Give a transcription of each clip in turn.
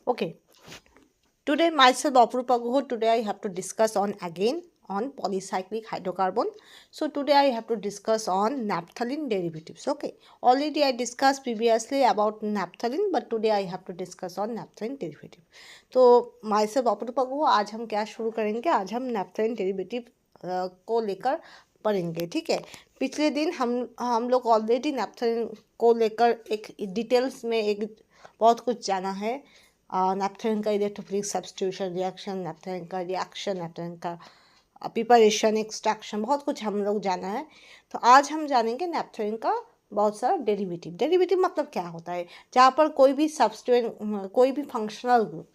Okay, today myself Aprupa Guho. Today I have to discuss on polycyclic hydrocarbon. So today I have to discuss on naphthalene derivatives. Okay, already I discussed previously about naphthalene, but today I have to discuss on naphthalene derivative. तो myself Aprupa Guho, आज हम क्या शुरू करेंगे? आज हम naphthalene derivative को लेकर पढ़ेंगे. ठीक है, पिछले दिन हम लोग ऑलरेडी नैप्थलीन को लेकर एक डिटेल्स में एक बहुत कुछ जाना है. नैप्थलीन का इलेक्ट्रोफिलिक सब्स्टिट्यूशन रिएक्शन, नैप्थलीन का रिएक्शन, नैप्थलीन का प्रिपरेशन, एक्सट्रैक्शन, बहुत कुछ हम लोग जाना है. तो आज हम जानेंगे नैप्थलीन का बहुत सारा डेरिवेटिव. डेरिवेटिव मतलब क्या होता है? जहाँ पर कोई भी सब्स्टिट्यूएंट, कोई भी फंक्शनल ग्रुप,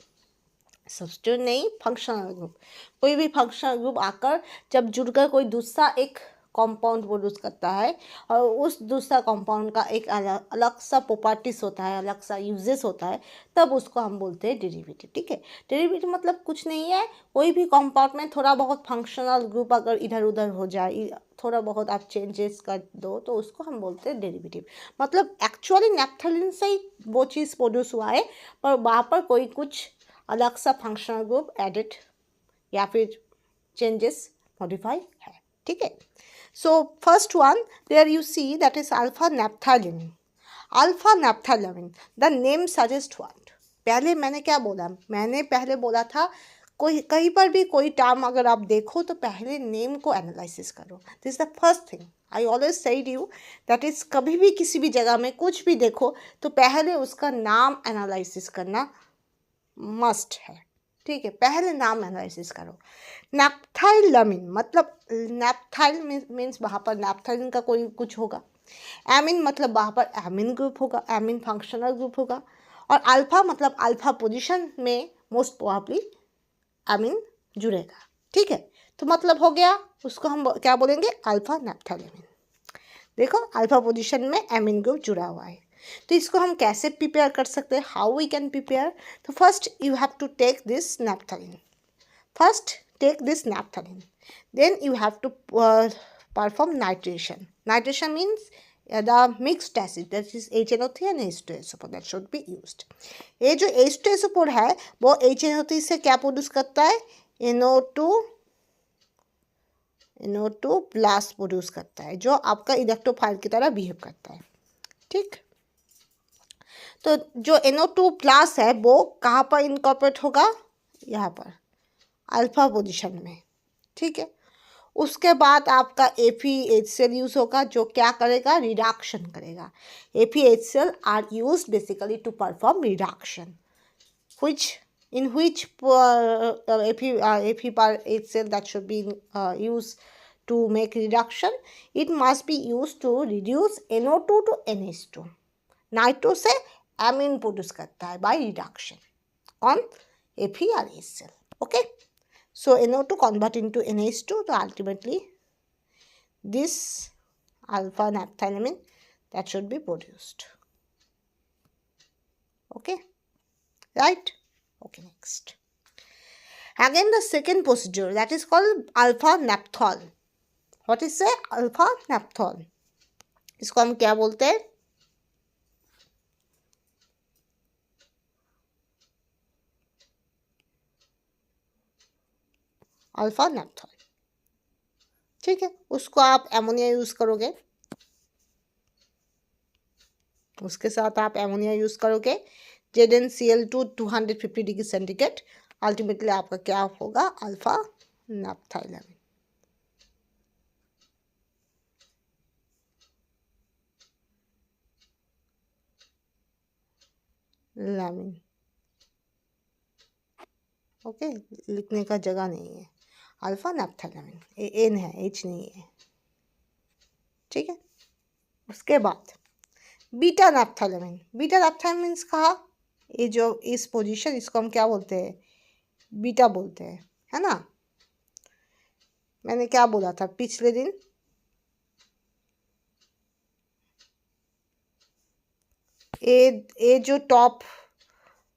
सब्स्टिट्यूएंट नहीं, फंक्शनल ग्रुप, कोई भी फंक्शनल ग्रुप आकर जब जुड़कर कोई दूसरा एक कंपाउंड प्रोड्यूस करता है और उस दूसरा कंपाउंड का एक अलग सा प्रॉपर्टीज होता है, अलग सा यूजेस होता है, तब उसको हम बोलते हैं डेरिवेटिव. ठीक है, डेरिवेटिव मतलब कुछ नहीं है, कोई भी कंपाउंड में थोड़ा बहुत फंक्शनल ग्रुप अगर इधर उधर हो जाए, थोड़ा बहुत आप चेंजेस कर दो, तो उसको हम बोलते हैं डेरिवेटिव. मतलब एक्चुअली नैप्थलीन से ही वो चीज़ प्रोड्यूस हुआ है, पर वहाँ पर कोई कुछ अलग सा फंक्शनल ग्रुप एडिट या फिर चेंजेस मॉडिफाई है. ठीक है, so first one there you see that is alpha naphthalene. Alpha naphthalene, the name suggests what? पहले मैंने क्या बोला? मैंने पहले बोला था कोई कहीं पर भी कोई टर्म अगर आप देखो तो पहले नेम को एनालिसिस करो. This is the first thing I always said you, that is कभी भी किसी भी जगह में कुछ भी देखो तो पहले उसका नाम एनालिसिस करना मस्ट है. ठीक है, पहले नाम एनालिसिस करो. नैप्थाइलमीन मतलब नैप्थाइल मीन्स वहाँ पर नैप्थाइलिन का कोई कुछ होगा. एमिन मतलब वहाँ पर एमिन ग्रुप होगा, एमिन फंक्शनल ग्रुप होगा. और अल्फा मतलब अल्फा पोजीशन में मोस्ट प्रोबेबली एमिन जुड़ेगा. ठीक है, तो मतलब हो गया, उसको हम क्या बोलेंगे? अल्फा नैप्थाइलमीन. देखो अल्फा पोजीशन में एमिन ग्रुप जुड़ा हुआ है. तो इसको हम कैसे प्रिपेयर कर सकते हैं? How we can prepare? तो first you have to take this naphthalene. First take this naphthalene, then you have to perform nitration. Nitration means the mixed acid, that is HNO3 and H2SO4, that should be used. ये जो H2SO4 है वो HNO3 से क्या produce करता है? NO2 plus produce करता है, जो आपका इलेक्ट्रोफाइल की तरह बिहेव करता है. ठीक, तो जो NO2 प्लस है वो कहाँ पर इनकॉर्पोरेट होगा? यहाँ पर अल्फा पोजीशन में. ठीक है, उसके बाद आपका FeHCl यूज होगा, जो क्या करेगा? रिडक्शन करेगा. FeHCl are use basically to perform reduction, in which FeHCl that should be used to make reduction, it must be used to reduce NO2 to NH2. Nitro से एमीन प्रोड्यूस करता है by reduction on Fe और HCl. Okay, so NO2 convert into NH2, so ultimately this alpha naphthalamine that should be produced. Okay, right? Okay, next. Again the second procedure, that is called alpha naphthol. What is a alpha naphthol? इसको हम क्या बोलते हैं? Alpha नैप्थॉल. ठीक है, उसको आप ammonia use करोगे, उसके साथ आप एमोनिया यूज करोगे, ZnCl2 250 डिग्री सेंटीग्रेड. अल्टीमेटली आपका क्या होगा? अल्फा नैप्थाइलमीन. लामीन. ओके, लिखने का जगह नहीं है. अल्फा नैप्थाइलमीन, एन है, एच नहीं है. ठीक है, उसके बाद बीटा नैप्थाइलमीन. बीटा नैप्थाइलमीन मीन्स कहा? ये जो इस पोजीशन, इसको हम क्या बोलते हैं? बीटा बोलते हैं, है ना. मैंने क्या बोला था पिछले दिन? ये जो टॉप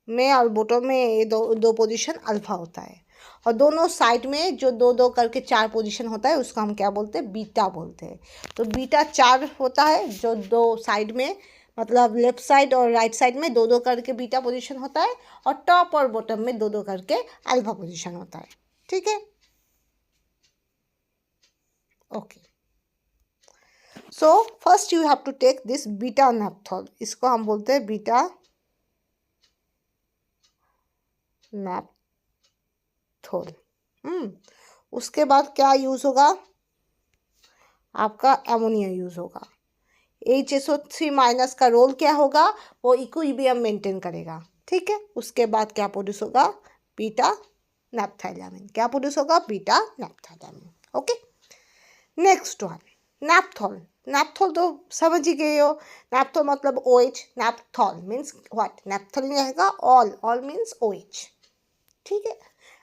में और बॉटम में ये दो पोजीशन अल्फा होता है, और दोनों साइड में जो दो दो करके 4 पोजीशन होता है उसको हम क्या बोलते हैं? बीटा बोलते हैं. तो बीटा 4 होता है, जो दो साइड में मतलब लेफ्ट साइड और राइट साइड में दो दो करके बीटा पोजीशन होता है और टॉप और बॉटम में दो दो करके अल्फा पोजीशन होता है, ठीक है। Okay, so first you have to take this beta naphthol, इसको हम बोलते हैं बीटा नैप्थोल। उसके बाद क्या यूज़ होगा, आपका एमोनिया यूज़ होगा। HSO3 माइनस का रोल क्या होगा, वो इक्विलिब्रियम मेंटेन करेगा, ठीक है। उसके बाद क्या प्रोड्यूस होगा, बीटा नैप्थाइलामीन। क्या प्रोड्यूस होगा, beta naphthylamine. Okay, next one naphthol. Naphthol तो समझ ही गए हो, नैप्थोल मतलब OH, naphthol means what, naphthalene रहेगा, ऑल मीन्स OH, ठीक है।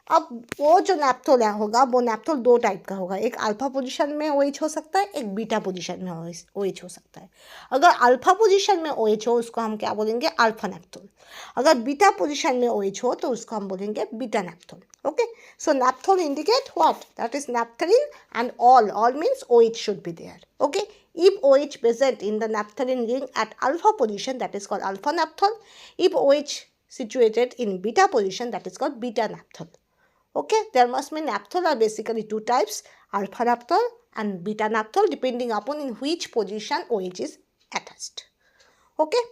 अब वो जो नैप्थोल होगा वो नैप्थोल दो टाइप का होगा, एक अल्फा पोजीशन में OH हो सकता है, एक बीटा पोजीशन में OH हो सकता है। अगर अल्फा पोजीशन में OH हो उसको हम क्या बोलेंगे, अल्फा नैप्थोल। अगर बीटा पोजीशन में OH हो तो उसको हम बोलेंगे beta naphthol. Okay, so naphthol indicate what, that is naphthalene and all means OH should be there. Okay, if OH present in the naphthalene ring at alpha position, that is called alpha naphthol. If OH situated in beta position, that is called beta naphthol. Okay, there must be naphthol are basically two types, alpha naphthol and beta naphthol, depending upon in which position OH is attached. Okay,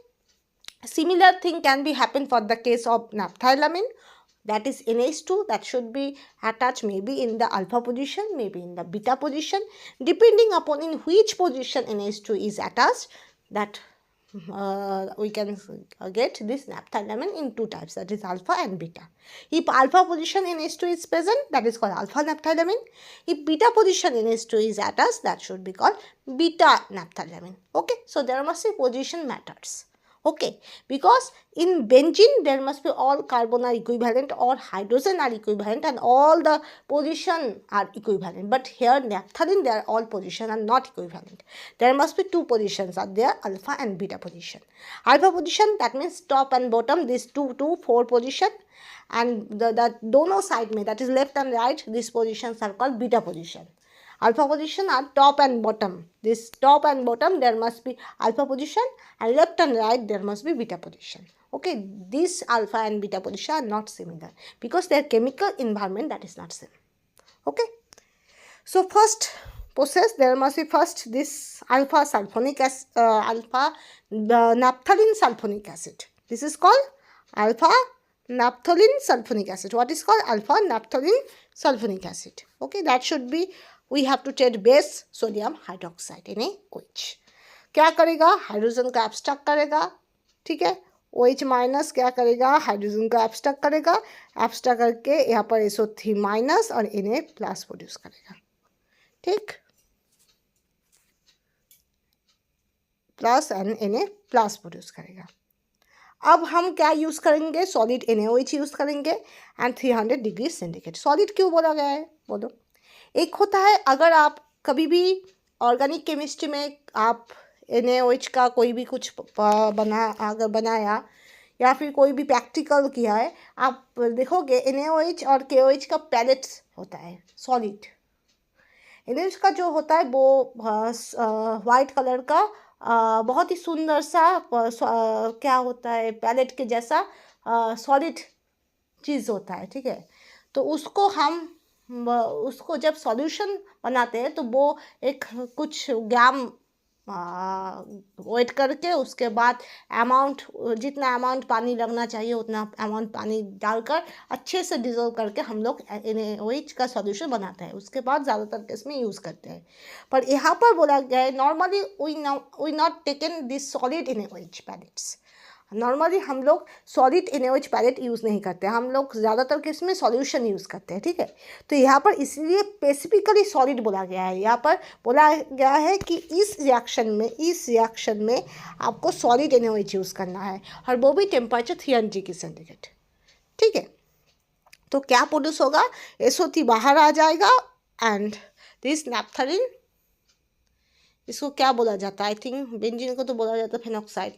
similar thing can be happen for the case of naphthylamine, that is NH2, that should be attached maybe in the alpha position, maybe in the beta position, depending upon in which position NH2 is attached, that we can get this naphthylamine in two types, that is alpha and beta. If alpha position NH2 is present, that is called alpha naphthylamine. If beta position NH2 is attached, that should be called beta naphthylamine. Okay, so there must be position matters. Okay, because in benzene there must be all carbon are equivalent or hydrogen are equivalent and all the position are equivalent, but here naphthalene they are all position are not equivalent. There must be two positions are there, alpha and beta position. Alpha position, that means top and bottom, these two four position, and the dono side mein, that is left and right, these positions are called beta position. Alpha position are top and bottom, this top and bottom there must be alpha position, and left and right there must be beta position. Okay, this alpha and beta position are not similar because their chemical environment that is not same. Okay, so first process there must be first this alpha sulfonic acid, naphthalene sulfonic acid. This is called alpha naphthalene sulfonic acid. What is called alpha naphthalene sulfonic acid? Okay, that should be, we have to take base sodium hydroxide NaOH। क्या करेगा, hydrogen का abstract करेगा, ठीक है। OH minus क्या करेगा, hydrogen का abstract करेगा, एब्स्ट्रैक्ट करके यहाँ पर SO3 माइनस और Na प्लस प्रोड्यूस करेगा, ठीक, plus and Na plus produce करेगा। अब हम क्या यूज़ करेंगे, सॉलिड NaOH यूज़ करेंगे एंड 300 डिग्री सेंटीग्रेड। सॉलिड क्यों बोला गया है बोलो, एक होता है अगर आप कभी भी ऑर्गेनिक केमिस्ट्री में आप NaOH का कोई भी कुछ अगर बनाया या फिर कोई भी प्रैक्टिकल किया है, आप देखोगे NaOH और KOH का पैलेट होता है सॉलिड। NaOH का जो होता है वो वाइट कलर का बहुत ही सुंदर सा क्या होता है, पैलेट के जैसा सॉलिड चीज़ होता है, ठीक है। तो उसको जब सॉल्यूशन बनाते हैं तो वो एक कुछ ग्राम वेट करके उसके बाद अमाउंट, जितना अमाउंट पानी लगना चाहिए उतना अमाउंट पानी डालकर अच्छे से डिज़ोल्व करके हम लोग NaOH का सॉल्यूशन बनाते हैं, उसके बाद ज़्यादातर केस में यूज़ करते हैं। पर यहाँ पर बोला गया है normally we not taken this solid NaOH pellets. Normally हम लोग सॉलिड NaOH पैलेट यूज़ नहीं करते, हम लोग ज़्यादातर केस में सॉल्यूशन यूज़ करते हैं, ठीक है। तो यहाँ पर इसलिए स्पेसिफिकली सॉलिड बोला गया है, यहाँ पर बोला गया है कि इस रिएक्शन में आपको सॉलिड NaOH यूज़ करना है और वो भी टेम्परेचर 300 डिग्री सेंटीग्रेड, ठीक है। तो क्या प्रोड्यूस होगा, SO3 बाहर आ जाएगा एंड दिस नैप्थलीन, इसको क्या बोला जाता है, आई थिंक बेंजीन को तो बोला जाता है फेनॉक्साइड,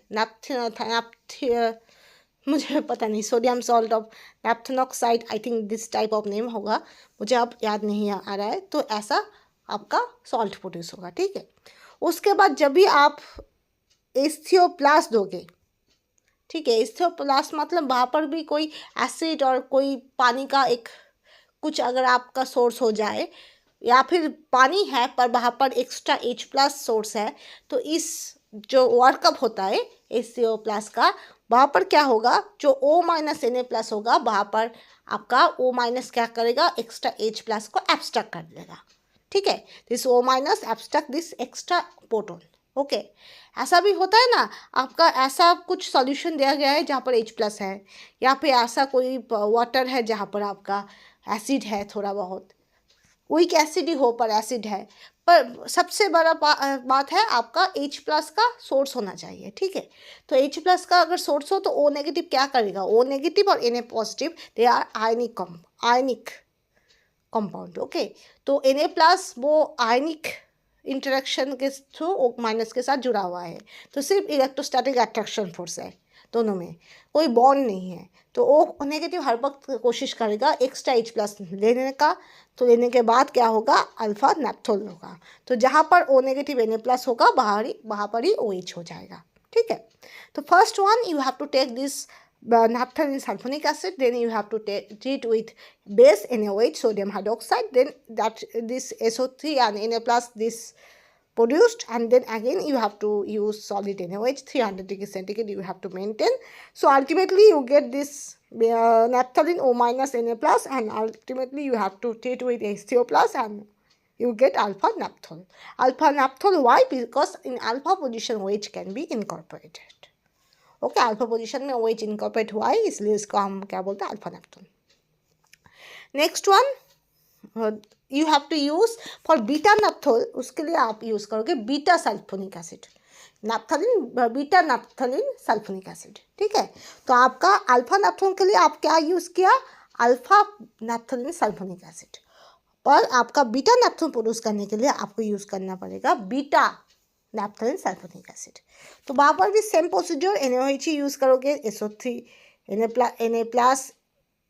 मुझे पता नहीं, sodium salt of naphthenoxide, I think this type of name होगा, मुझे अब याद नहीं आ रहा है। तो ऐसा आपका सॉल्ट प्रोड्यूस होगा, ठीक है। उसके बाद जब भी आप एस्थियो प्लस दोगे, ठीक है। एस्थियो प्लस मतलब वहाँ पर भी कोई एसिड और कोई पानी का एक कुछ अगर आपका सोर्स हो जाए, या फिर पानी है पर वहाँ पर एक्स्ट्रा H प्लस सोर्स है, तो इस जो वर्कअप होता है HCO प्लस का, वहाँ पर क्या होगा, जो O माइनस Na प्लस होगा वहाँ पर आपका O माइनस क्या करेगा, एक्स्ट्रा H प्लस को एब्स्ट्रैक्ट कर देगा, ठीक है। This O minus abstract this extra proton, okay. ऐसा भी होता है ना, आपका ऐसा कुछ सॉल्यूशन दिया गया है जहाँ पर H प्लस है, या फिर ऐसा कोई वाटर है जहाँ पर आपका एसिड है, थोड़ा बहुत वीक एसिड ही हो पर एसिड है, पर सबसे बड़ा बात है आपका H प्लस का सोर्स होना चाहिए, ठीक है। तो H प्लस का अगर सोर्स हो तो O नेगेटिव क्या करेगा, O नेगेटिव और Na positive they are ionic compound, okay. तो Na प्लस वो आयनिक इंटरेक्शन के थ्रू O माइनस के साथ जुड़ा हुआ है, तो सिर्फ इलेक्ट्रोस्टैटिक अट्रैक्शन फोर्स है दोनों में, कोई बॉन्ड नहीं है। तो O नेगेटिव हर वक्त कोशिश करेगा एक्स्ट्रा H प्लस लेने का, तो लेने के बाद क्या होगा, अल्फा नैप्थोल होगा। तो जहाँ पर O नेगेटिव Na प्लस होगा वहाँ पर ही OH हो जाएगा, ठीक है। तो first one you have to take this naphthalene sulfonic acid, then you have to treat with base NaOH, sodium hydroxide, then that this SO3 and Na plus this produced, and then again you have to use solid NaOH 300 degree centigrade you have to maintain. So ultimately you get this naphthalene O minus Na plus, and ultimately you have to treat with HCO plus and you get alpha naphthol. Alpha naphthol, why? Because in alpha position OH can be incorporated, okay. Alpha position में OH incorporate हुआ है, इसलिए इसको हम क्या बोलते हैं, alpha naphthol. Next one you have to use for beta naphthol, उसके लिए आप यूज़ करोगे beta sulphonic acid, naphthalene beta naphthalene sulphonic acid, ठीक है। तो आपका अल्फा नैप्थोल के लिए आप क्या यूज़ किया, अल्फा नैप्थलीन सल्फोनिक एसिड, पर आपका बीटा नैप्थोल प्रोड्यूस करने के लिए आपको यूज़ करना पड़ेगा बीटा नैप्थलीन सल्फोनिक एसिड। तो वहाँ पर भी सेम प्रोसीजर, NaOH ही यूज़ करोगे, SO3 Na plus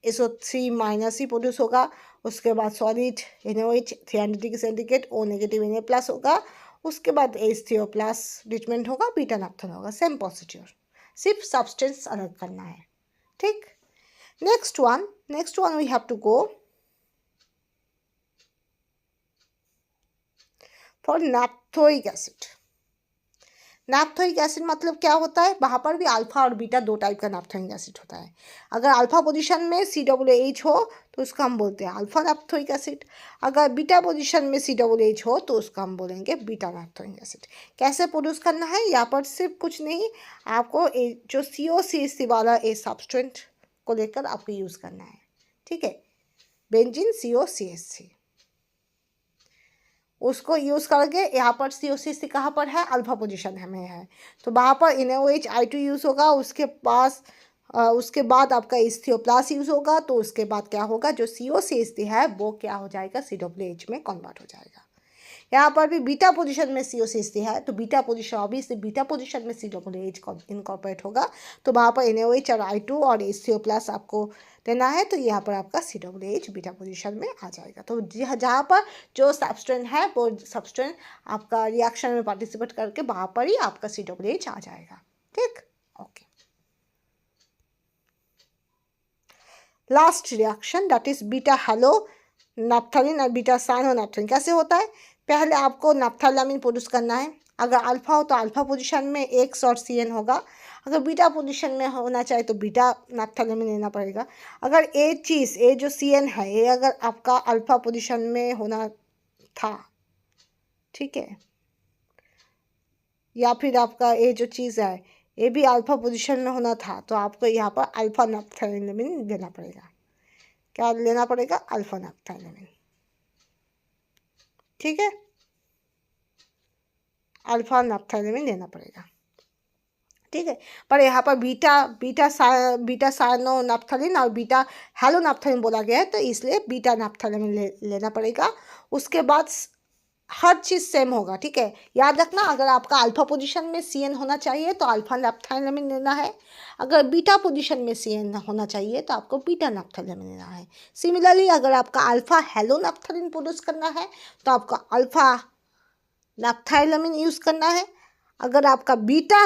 SO3 minus ही प्रोड्यूस होगा, उसके बाद solid NaOH 300 degree centigrade O negative Na plus होगा, उसके बाद H3O प्लस ट्रीटमेंट होगा, बीटा नैप्थोल होगा, सेम प्रोसीजर, सिर्फ सब्सटेंस अलग करना है, ठीक। Next one we have to go for naphthoic acid. Naphthoic acid मतलब क्या होता है, वहाँ पर भी अल्फा और बीटा दो टाइप का नैप्थोइक एसिड होता है। अगर अल्फा पोजीशन में COOH हो तो उसका हम बोलते हैं अल्फा नैप्थोइक एसिड, अगर बीटा पोजीशन में COOH हो तो उसका हम बोलेंगे बीटा नैप्थोइक एसिड। कैसे प्रोड्यूस करना है, यहाँ पर सिर्फ कुछ नहीं, आपको जो COCH3 वाला ए सब्सटेंट को लेकर आपको यूज़ करना है, ठीक है, बेंजीन COCH3, उसको यूज़ करके यहाँ पर COCH3 कहाँ पर है, अल्फा पोजीशन में है, तो वहाँ पर NaOH I2 यूज़ होगा, उसके बाद आपका HCO प्लस यूज़ होगा, तो उसके बाद क्या होगा, जो COCH3 है वो क्या हो जाएगा, COOH में कन्वर्ट हो जाएगा। यहाँ पर भी बीटा पोजीशन में COCH3 है, तो beta position obviously beta position में COOH इनकॉर्पोरेट होगा, तो वहाँ पर NaOH और I2 और HCO प्लस आपको देना है, तो यहाँ पर आपका COOH बीटा पोजीशन में आ जाएगा। तो जहाँ पर जो सब्सटेंट है वो सब्सटेंट आपका रिएक्शन में पार्टिसिपेट करके वहाँ पर ही आपका COOH आ जाएगा, ठीक, okay. Last reaction that is beta hello naphthalene और बीटा साइनो नैप्थलीन। कैसे होता है, पहले आपको नैप्थालेमिन प्रोड्यूस करना है, अगर अल्फा हो तो अल्फा पोजीशन में X और CN होगा, अगर बीटा पोजीशन में होना चाहे तो बीटा नैप्थालेमिन लेना पड़ेगा। अगर ये जो CN है ये अगर आपका अल्फा पोजीशन में होना था, ठीक है, या फिर आपका ये जो चीज़ है ये भी अल्फा पोजीशन में होना था, तो आपको यहाँ पर अल्फा नैप्थालेमिन लेना पड़ेगा। क्या लेना पड़ेगा, अल्फा नैप्थालेमिन, ठीक है, अल्फा नैप्थालेमिन लेना पड़ेगा, ठीक है। पर यहाँ पर बीटा साइनो नैप्थलीन और बीटा हेलो नैप्थलीन बोला गया है, तो इसलिए बीटा नैप्थालेमिन लेना पड़ेगा। उसके बाद हर चीज़ सेम होगा, ठीक है, याद रखना, अगर आपका अल्फा पोजीशन में CN होना चाहिए तो अल्फा नैप्थालेमिन लेना है, अगर बीटा पोजीशन में CN होना चाहिए तो आपको बीटा नैप्थालेमिन लेना है। सिमिलरली अगर आपका अल्फा हेलो नैप्थलीन प्रोड्यूस करना है तो आपको अल्फा नैप्थालेमिन यूज़ करना है, अगर आपका बीटा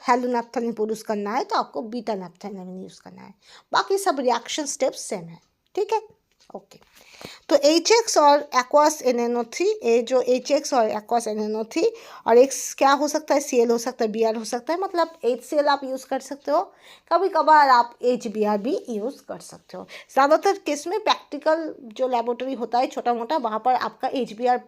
हेलोनैप्थेलिन प्रोड्यूस करना है तो आपको बीटा नैप्थेलिन यूज़ करना है। बाकी सब रिएक्शन स्टेप्स सेम है, ठीक है, ओके। तो HX और एक्वास NNO3, ये जो HX और एक्वास NNO3 और X क्या हो सकता है, Cl हो सकता है, Br हो सकता है, मतलब HCl आप यूज़ कर सकते हो, कभी कभार आप HBr भी यूज़ कर सकते हो। ज़्यादातर केस में प्रैक्टिकल जो लेबोरेटरी होता है छोटा मोटा, वहाँ पर आपका HBr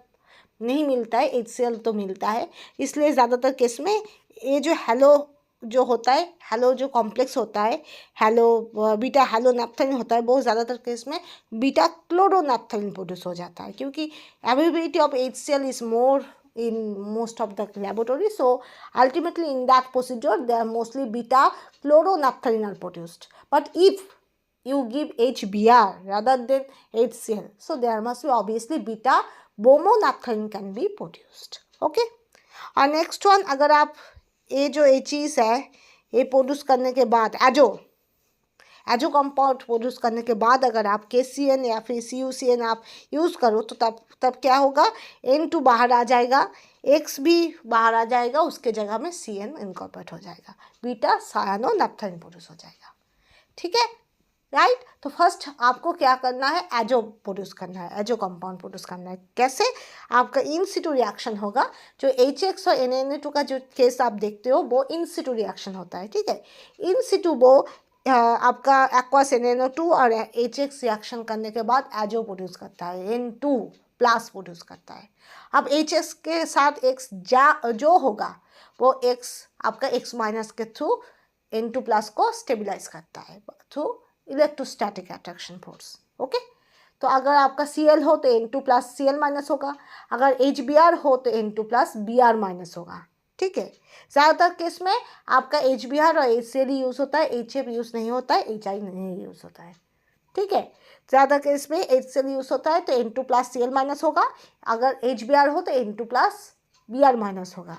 नहीं मिलता है, HCl तो मिलता है, इसलिए ज़्यादातर केस में ये जो हेलो जो होता है, हेलो जो कॉम्प्लेक्स होता है, हेलो बीटा हेलोनैप्थेलिन होता है, वो ज़्यादातर केस में बीटा क्लोरोनैप्थेलिन प्रोड्यूस हो जाता है, क्योंकि availability of HCl is more in most of the laboratory, so ultimately in that procedure they are mostly beta chloromethylene are produced. But if you give HBr rather than HCl, so there must be obviously beta bromonaphthalene can be produced, okay. और next one, अगर आप ये जो ये चीज़ है ये produce करने के बाद एजो कंपाउंड प्रोड्यूस करने के बाद अगर आप KCN या फिर CuCN आप यूज़ करो तो तब क्या होगा, N2 बाहर आ जाएगा, X भी बाहर आ जाएगा, उसके जगह में CN इनकॉर्पोरेट हो जाएगा, बीटा सायानोनैप्थेलिन प्रोड्यूस हो जाएगा, ठीक है, राइट। तो फर्स्ट आपको क्या करना है, एजो प्रोड्यूस करना है, एजो कंपाउंड प्रोड्यूस करना है। कैसे, आपका इन सिटू रिएक्शन होगा। जो HX और NNA2 का जो केस आप देखते हो वो इन सिटू रिएक्शन होता है, ठीक है। इन सिटू वो आपका एक्वास NNO2 और HX रिएक्शन करने के बाद एजो प्रोड्यूस करता है, N2 प्लस प्रोड्यूस करता है। अब HX के साथ X जो होगा वो X आपका X माइनस के थ्रू N2 प्लस को स्टेबिलाइज करता है through electrostatic attraction force, okay. तो अगर आपका Cl हो तो N2 प्लस Cl माइनस होगा, अगर HBr हो तो N2 प्लस Br माइनस होगा, ठीक है। ज़्यादातर केस में आपका HBr और HCl यूज़ होता है, HF यूज़ नहीं होता है, HI नहीं यूज़ होता है, ठीक है। ज़्यादा केस में HCl यूज़ होता है तो N2 प्लस Cl माइनस होगा, अगर HBr हो तो N2 प्लस Br माइनस होगा।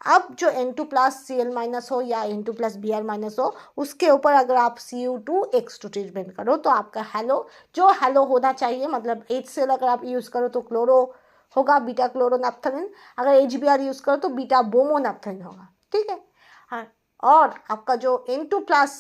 अब जो N2 प्लस Cl माइनस हो या N2 प्लस Br माइनस हो, उसके ऊपर अगर आप Cu2X2 ट्रीटमेंट करो तो आपका जो हेलो होना चाहिए, मतलब HCl अगर आप यूज़ करो तो क्लोरो होगा, बीटा क्लोरोनैप्थेलिन, अगर HBr यूज़ करो तो बीटा ब्रोमोनैप्थेलिन होगा, ठीक है। और आपका जो N2 प्लस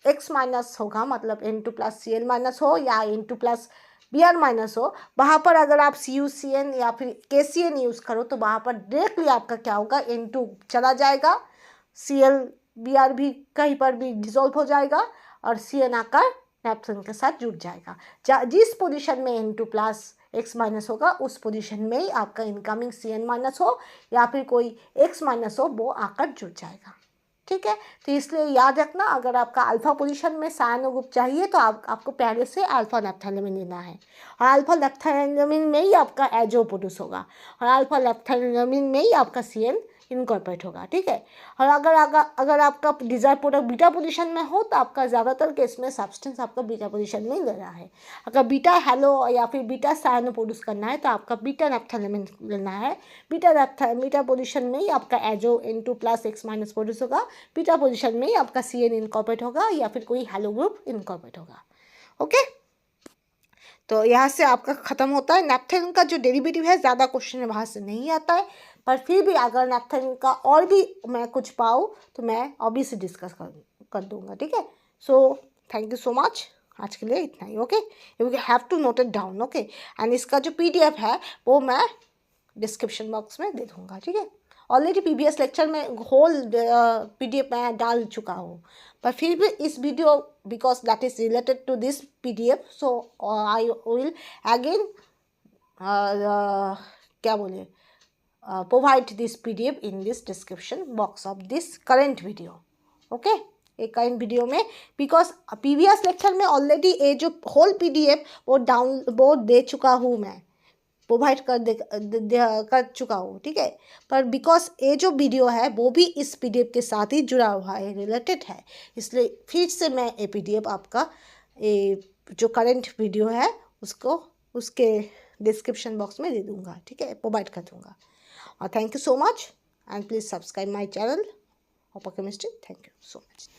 X माइनस होगा, मतलब N2 प्लस Cl माइनस हो या N2 प्लस Br माइनस हो, वहाँ पर अगर आप CuCN या फिर KCN यूज़ करो तो वहाँ पर डायरेक्टली आपका क्या होगा, N2 चला जाएगा, Cl Br भी कहीं पर भी डिजोल्व हो जाएगा और CN आकर नैप्थेलिन के साथ जुड़ जाएगा। जिस पोजीशन में N2 प्लस X माइनस होगा उस पोजीशन में ही आपका इनकमिंग CN माइनस हो या फिर कोई X माइनस हो, वो आकर जुड़ जाएगा, ठीक है। तो इसलिए याद रखना, अगर आपका अल्फा पोजीशन में सायनो ग्रुप चाहिए तो आपको पहले से अल्फा नैप्थेलिन लेना है, और अल्फा नैप्थेलिन में ही आपका एजो प्रोड्यूस होगा, और अल्फा नैप्थेलिन में ही आपका CN इनकॉर्पोरेट होगा, ठीक है। और अगर आपका डिजायर प्रोडक्ट बीटा पोजीशन में हो तो आपका ज़्यादातर केस में सब्सटेंस आपका बीटा पोजीशन में ही ले रहा है। अगर बीटा हेलो या फिर बीटा सायनो प्रोड्यूस करना है तो आपका बीटा नैप्थेलिन लेना है, बीटा पोजीशन में ही आपका azo N2 plus X minus produce होगा, बीटा पोजीशन में ही आपका CN इनकॉर्पोरेट होगा या फिर कोई हेलो ग्रुप इनकॉर्पोरेट होगा, ओके। तो यहाँ से आपका ख़त्म होता है। नैप्थेलिन का जो डेरिवेटिव है ज़्यादा क्वेश्चन वहाँ से नहीं आता है, पर फिर भी अगर नैप्थेलिन का और भी मैं कुछ पाऊँ तो मैं ऑब्वियसली डिस्कस कर दूँगा, ठीक है। So thank you so much, आज के लिए इतना ही, okay. You have to note it down, okay. And इसका जो PDF है वो मैं डिस्क्रिप्शन बॉक्स में दे दूँगा, ठीक है। ऑलरेडी प्रीवियस लेक्चर में होल PDF मैं डाल चुका हूँ, पर फिर भी इस video because that is related to this PDF, so I will again क्या बोले provide this PDF in this description box of this current video, okay. एक करेंट वीडियो में, बिकॉज प्रीवियस लेक्चर में ऑलरेडी ये जो होल PDF वो दे चुका हूँ, मैं प्रोवाइड कर चुका हूँ, ठीक है। पर बिकॉज ये जो वीडियो है वो भी इस PDF के साथ ही जुड़ा हुआ है, रिलेटेड है, इसलिए फिर से मैं ये PDF आपका ये जो करंट वीडियो है उसके डिस्क्रिप्शन बॉक्स में दे दूँगा, ठीक है, प्रोवाइड कर दूँगा। और thank you so much and please subscribe my channel of chemistry. Thank you so much.